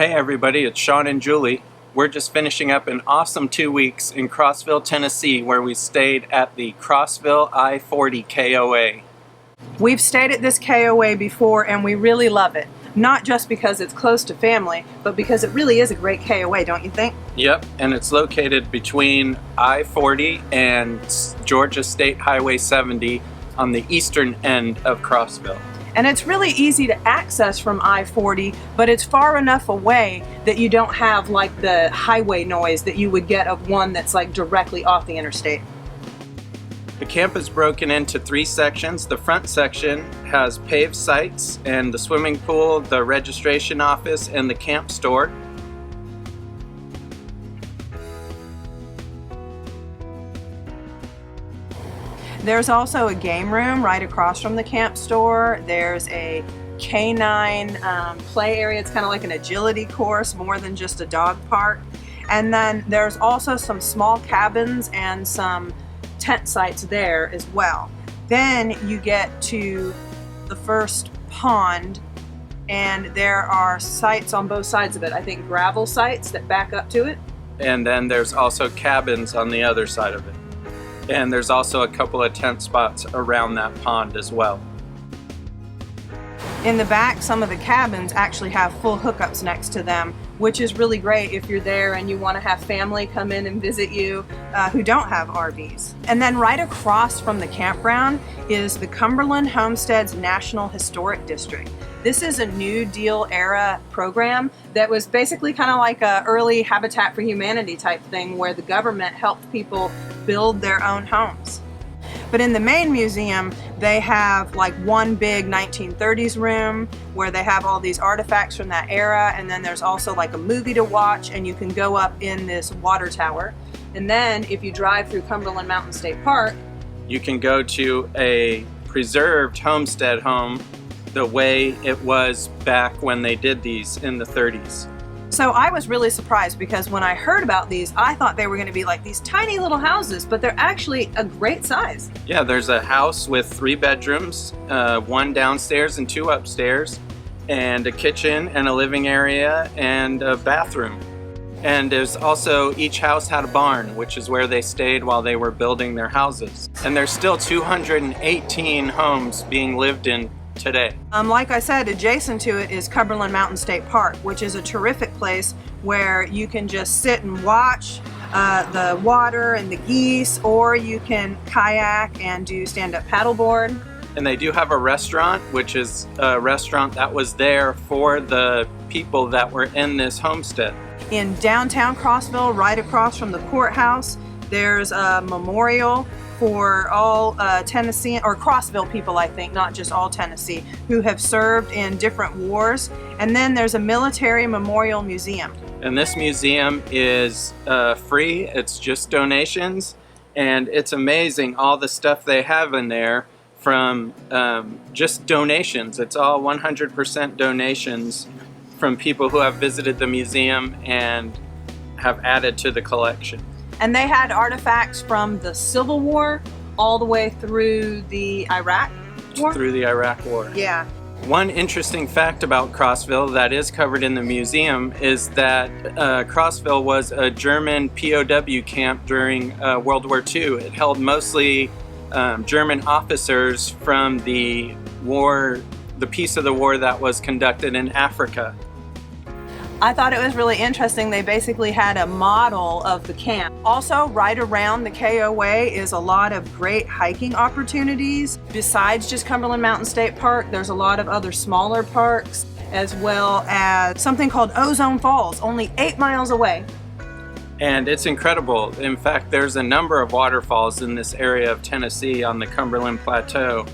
Hey everybody, it's Sean and Julie. We're just finishing up an awesome 2 weeks in Crossville, Tennessee, where we stayed at the Crossville I-40 KOA. We've stayed at this KOA before and we really love it. Not just because it's close to family, but because it really is a great KOA, don't you think? Yep, and it's located between I-40 and Georgia State Highway 70 on the eastern end of Crossville. And it's really easy to access from I-40, but it's far enough away that you don't have like the highway noise that you would get of one that's like directly off the interstate. The camp is broken into 3 sections. The front section has paved sites and the swimming pool, the registration office, and the camp store. There's also a game room right across from the camp store. There's a canine play area. It's kind of like an agility course, more than just a dog park. And then there's also some small cabins and some tent sites there as well. Then you get to the first pond and there are sites on both sides of it. I think gravel sites that back up to it. And then there's also cabins on the other side of it. And there's also a couple of tent spots around that pond as well. In the back, some of the cabins actually have full hookups next to them, which is really great if you're there and you want to have family come in and visit you who don't have RVs. And then right across from the campground is the Cumberland Homesteads National Historic District. This is a New Deal era program that was basically kind of like an early Habitat for Humanity type thing where the government helped people build their own homes. But in the main museum, they have like one big 1930s room where they have all these artifacts from that era, and then there's also like a movie to watch, and you can go up in this water tower. And then if you drive through Cumberland Mountain State Park, you can go to a preserved homestead home the way it was back when they did these in the 30s. So I was really surprised because when I heard about these, I thought they were going to be like these tiny little houses, but they're actually a great size. Yeah, there's a house with 3 bedrooms, 1 downstairs and 2 upstairs, and a kitchen and a living area and a bathroom. And there's also, each house had a barn, which is where they stayed while they were building their houses. And there's still 218 homes being lived in today. Like I said, adjacent to it is Cumberland Mountain State Park, which is a terrific place where you can just sit and watch the water and the geese, or you can kayak and do stand-up paddleboard. And they do have a restaurant, which is a restaurant that was there for the people that were in this homestead. In downtown Crossville, right across from the courthouse, there's a memorial for all Tennessee, or Crossville people, I think, not just all Tennessee, who have served in different wars. And then there's a military memorial museum. And this museum is free, it's just donations, and it's amazing all the stuff they have in there from just donations. It's all 100% donations from people who have visited the museum and have added to the collection. And they had artifacts from the Civil War all the way through the Iraq War. Through the Iraq War. Yeah. One interesting fact about Crossville that is covered in the museum is that Crossville was a German POW camp during World War II. It held mostly German officers from the war, the piece of the war that was conducted in Africa. I thought it was really interesting. They basically had a model of the camp. Also, right around the KOA is a lot of great hiking opportunities. Besides just Cumberland Mountain State Park, there's a lot of other smaller parks, as well as something called Ozone Falls, only 8 miles away. And it's incredible. In fact, there's a number of waterfalls in this area of Tennessee on the Cumberland Plateau.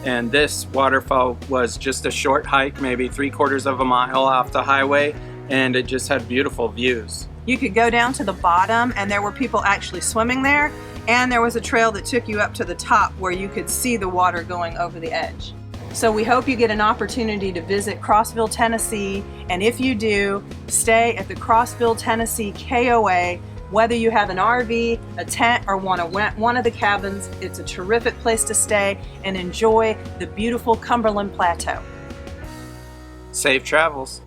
And this waterfall was just a short hike, maybe 3/4 of a mile off the highway, and it just had beautiful views. You could go down to the bottom and there were people actually swimming there, and there was a trail that took you up to the top where you could see the water going over the edge. So we hope you get an opportunity to visit Crossville, Tennessee, and if you do, stay at the Crossville, Tennessee KOA. Whether you have an RV, a tent, or want to rent one of the cabins, it's a terrific place to stay and enjoy the beautiful Cumberland Plateau. Safe travels.